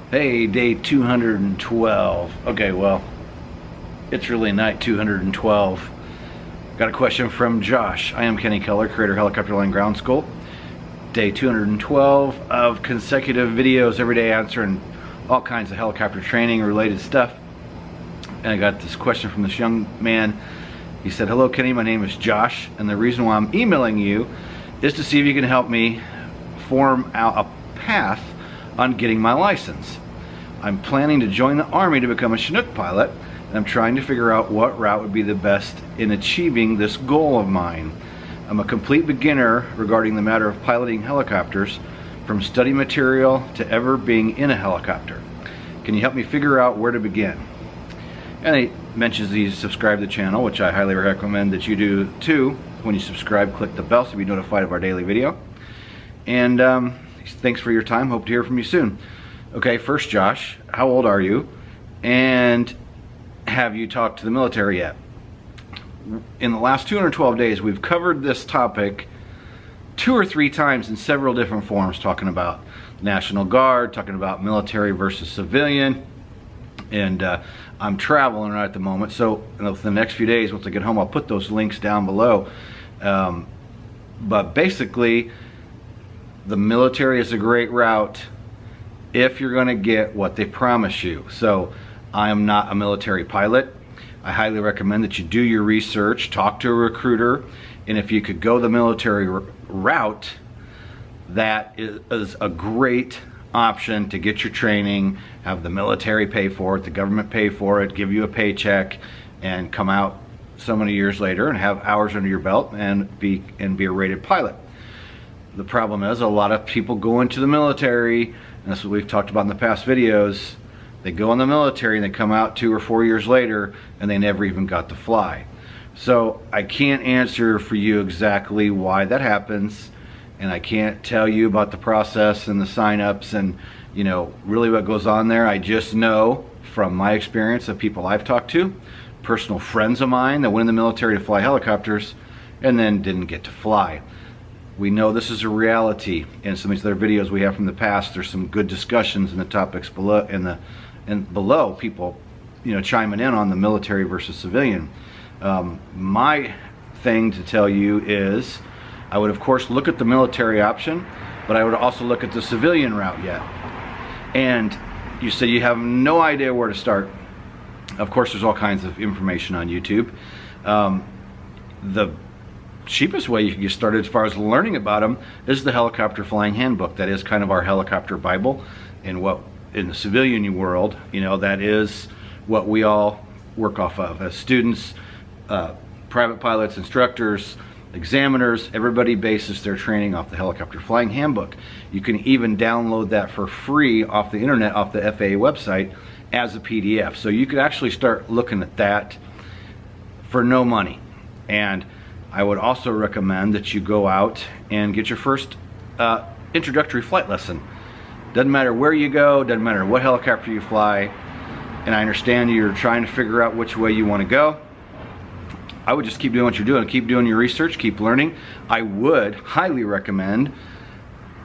Hey, day 212. Okay, well, it's really night 212. Got a question from Josh. I am Kenny Keller, creator of Helicopter Line Ground School. Day 212 of consecutive videos every day answering all kinds of helicopter training related stuff. And I got this question from this young man. He said, "Hello Kenny, my name is Josh, and the reason why I'm emailing you is to see if you can help me form out a path on getting my license. I'm planning to join the Army to become a Chinook pilot, and I'm trying to figure out what route would be the best in achieving this goal of mine. I'm a complete beginner regarding the matter of piloting helicopters, from study material to ever being in a helicopter. Can you help me figure out where to begin?" And he mentions he's subscribed to the channel, which I highly recommend that you do too. When you subscribe, click the bell so you'll be notified of our daily video. And thanks for your time. Hope to hear from you soon. Okay, first, Josh, how old are you? And have you talked to the military yet? In the last 212 days, we've covered this topic 2 or 3 times in several different forms, talking about National Guard, talking about military versus civilian. And I'm traveling right at the moment, so for the next few days, once I get home, I'll put those links down below. But basically, the military is a great route if you're going to get what they promise you. So I am not a military pilot. I highly recommend that you do your research, talk to a recruiter, and if you could go the military route, that is a great option to get your training, have the military pay for it, the government pay for it, give you a paycheck, and come out so many years later and have hours under your belt and be a rated pilot. The problem is a lot of people go into the military, and that's what we've talked about in the past videos. They go in the military and they come out 2 or 4 years later and they never even got to fly. So I can't answer for you exactly why that happens, and I can't tell you about the process and the sign-ups and really what goes on there. I just know from my experience of people I've talked to, personal friends of mine that went in the military to fly helicopters and then didn't get to fly. We know this is a reality. In some of these other videos we have from the past, there's some good discussions in the topics below, and below people chiming in on the military versus civilian. My thing to tell you is I would of course look at the military option, but I would also look at the civilian route yet. And you say you have no idea where to start. Of course, there's all kinds of information on YouTube. The cheapest way you can get started as far as learning about them is the Helicopter Flying Handbook. That is kind of our helicopter Bible. In the civilian world, that is what we all work off of as students, private pilots, instructors, examiners. Everybody bases their training off the Helicopter Flying Handbook. You can even download that for free off the internet, off the FAA website, as a PDF. So you could actually start looking at that for no money. And I would also recommend that you go out and get your first introductory flight lesson. Doesn't matter where you go, doesn't matter what helicopter you fly, and I understand you're trying to figure out which way you want to go. I would just keep doing what you're doing, keep doing your research, keep learning. I would highly recommend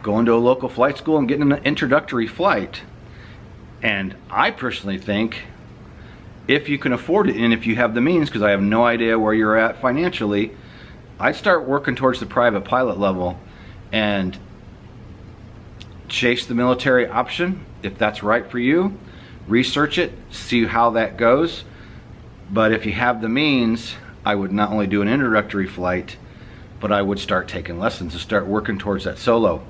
going to a local flight school and getting an introductory flight. And I personally think if you can afford it and if you have the means, because I have no idea where you're at financially, I'd start working towards the private pilot level and chase the military option if that's right for you. Research it, see how that goes. But if you have the means, I would not only do an introductory flight, but I would start taking lessons and start working towards that solo.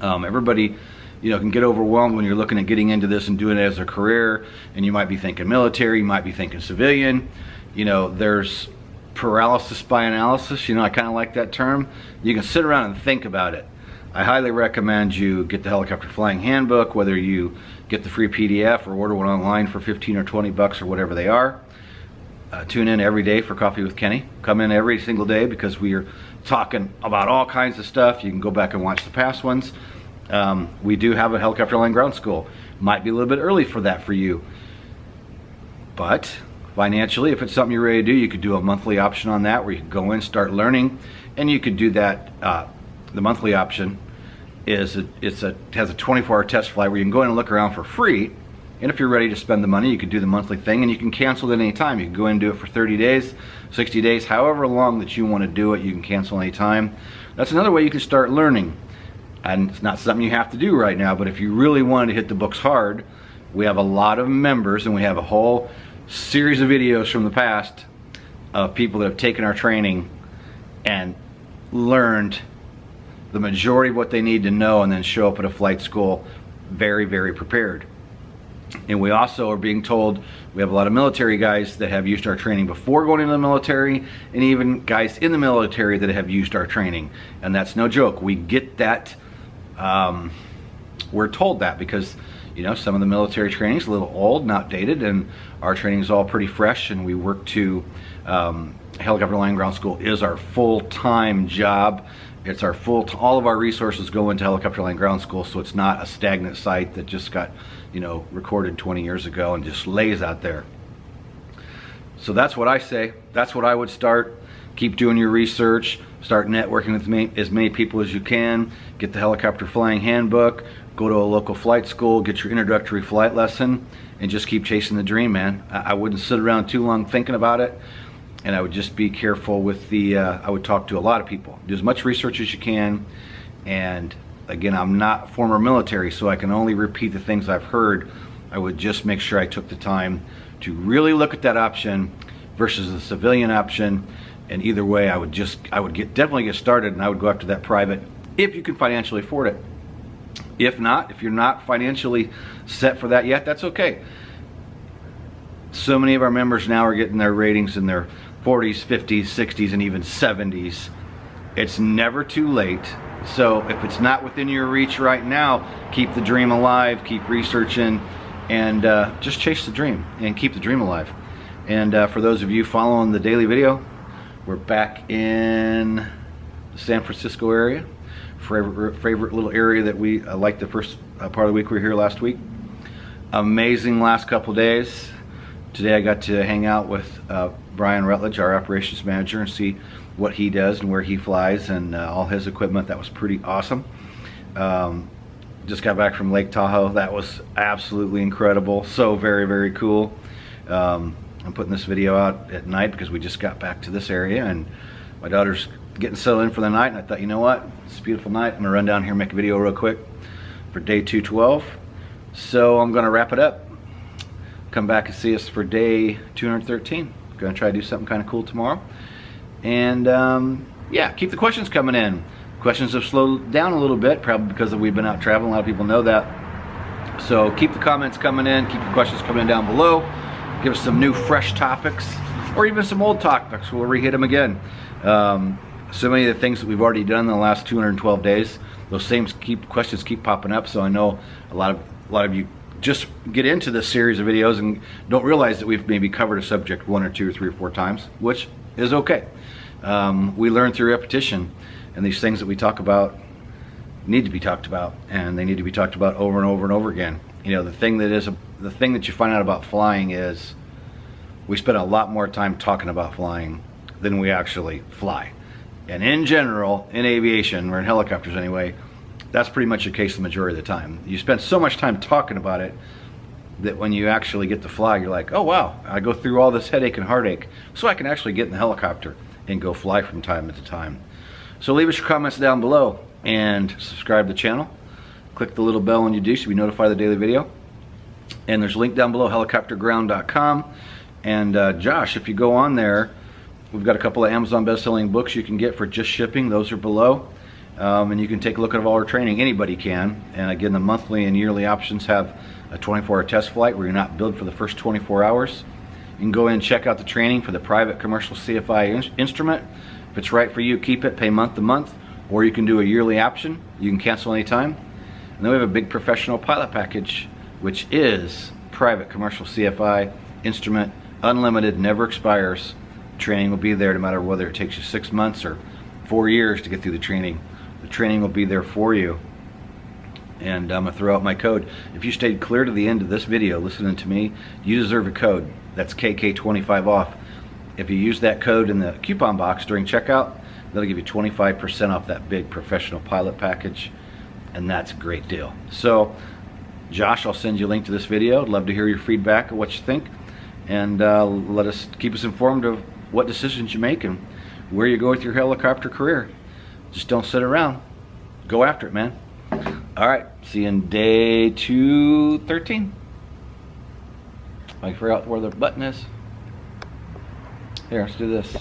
Everybody can get overwhelmed when you're looking at getting into this and doing it as a career, and you might be thinking military, you might be thinking civilian. There's paralysis by analysis. I kind of like that term. You can sit around and think about it. I highly recommend you get the Helicopter Flying Handbook, whether you get the free PDF or order one online for 15 or 20 bucks or whatever they are. Tune in every day for Coffee with Kenny. Come in every single day because we are talking about all kinds of stuff. You can go back and watch the past ones. We do have a Helicopter Line Ground School. Might be a little bit early for that for you, but financially, if it's something you're ready to do, you could do a monthly option on that where you could go in, start learning, and you could do that, the monthly option, has a 24-hour test flight where you can go in and look around for free. And if you're ready to spend the money, you can do the monthly thing, and you can cancel it at any time. You can go in and do it for 30 days, 60 days, however long that you want to do it, you can cancel any time. That's another way you can start learning. And it's not something you have to do right now, but if you really wanted to hit the books hard, we have a lot of members, and we have a whole series of videos from the past of people that have taken our training and learned the majority of what they need to know, and then show up at a flight school very, very prepared. And we also are being told, we have a lot of military guys that have used our training before going into the military, and even guys in the military that have used our training. And that's no joke. We get that, we're told that because, you know, some of the military training is a little old and outdated, and our training is all pretty fresh, and we work to, Helicopter Land Ground School is our full-time job. It's our all of our resources go into Helicopter Land Ground School, so it's not a stagnant site that just got, you know, recorded 20 years ago and just lays out there. So that's what I say. That's what I would start. Keep doing your research. Start networking with as many people as you can. Get the Helicopter Flying Handbook. Go to a local flight school. Get your introductory flight lesson, and just keep chasing the dream, man. I wouldn't sit around too long thinking about it. And I would just be careful with the, I would talk to a lot of people. Do as much research as you can. And again, I'm not former military, so I can only repeat the things I've heard. I would just make sure I took the time to really look at that option versus the civilian option. And either way, I would definitely get started, and I would go after that private if you can financially afford it. If not, if you're not financially set for that yet, that's okay. So many of our members now are getting their ratings in their 40s, 50s, 60s, and even 70s. It's never too late. So if it's not within your reach right now, keep the dream alive, keep researching, and just chase the dream and keep the dream alive. And for those of you following the daily video, we're back in the San Francisco area. Favorite little area that we liked the first part of the week we were here last week. Amazing last couple days. Today I got to hang out with Brian Rutledge, our operations manager, and see what he does and where he flies and all his equipment. That was pretty awesome. Just got back from Lake Tahoe. That was absolutely incredible. So very, very cool. I'm putting this video out at night because we just got back to this area, and my daughter's getting settled in for the night, and I thought, you know what, it's a beautiful night. I'm gonna run down here and make a video real quick for day 212. So I'm gonna wrap it up. Come back and see us for day 213. Gonna try to do something kind of cool tomorrow. And yeah, keep the questions coming in. Questions have slowed down a little bit, probably because we've been out traveling. A lot of people know that. So keep the comments coming in, keep the questions coming in down below. Give us some new fresh topics, or even some old topics. We'll re-hit them again. So many of the things that we've already done in the last 212 days, those same questions keep popping up. So I know a lot of you just get into this series of videos and don't realize that we've maybe covered a subject 1 or 2 or 3 or 4 times, which is okay. We learn through repetition, and these things that we talk about need to be talked about, and they need to be talked about over and over and over again. You know, the thing that you find out about flying is we spend a lot more time talking about flying than we actually fly. And in general, in aviation, or in helicopters anyway, that's pretty much the case the majority of the time. You spend so much time talking about it that when you actually get to fly, you're like, oh wow, I go through all this headache and heartache so I can actually get in the helicopter and go fly from time to time. So leave us your comments down below and subscribe to the channel. Click the little bell when you do so you be notified of the daily video. And there's a link down below, helicopterground.com. And Josh, if you go on there, we've got a couple of Amazon best-selling books you can get for just shipping. Those are below. And you can take a look at all our training. Anybody can. And again, the monthly and yearly options have a 24-hour test flight where you're not billed for the first 24 hours. You can go in and check out the training for the private commercial CFI instrument. If it's right for you, keep it, pay month to month. Or you can do a yearly option. You can cancel anytime. And then we have a big professional pilot package, which is private commercial CFI instrument, unlimited, never expires. Training will be there no matter whether it takes you 6 months or 4 years to get through the training. The training will be there for you. And I'm gonna throw out my code. If you stayed clear to the end of this video listening to me, you deserve a code. That's KK25 off. If you use that code in the coupon box during checkout, that'll give you 25% off that big professional pilot package. and that's a great deal. So Josh, I'll send you a link to this video. I'd love to hear your feedback of what you think, and keep us informed of what decisions you make and where you go with your helicopter career. Just don't sit around. Go after it, man. All right, see you in day 213. I can figure out where the button is. Here, let's do this.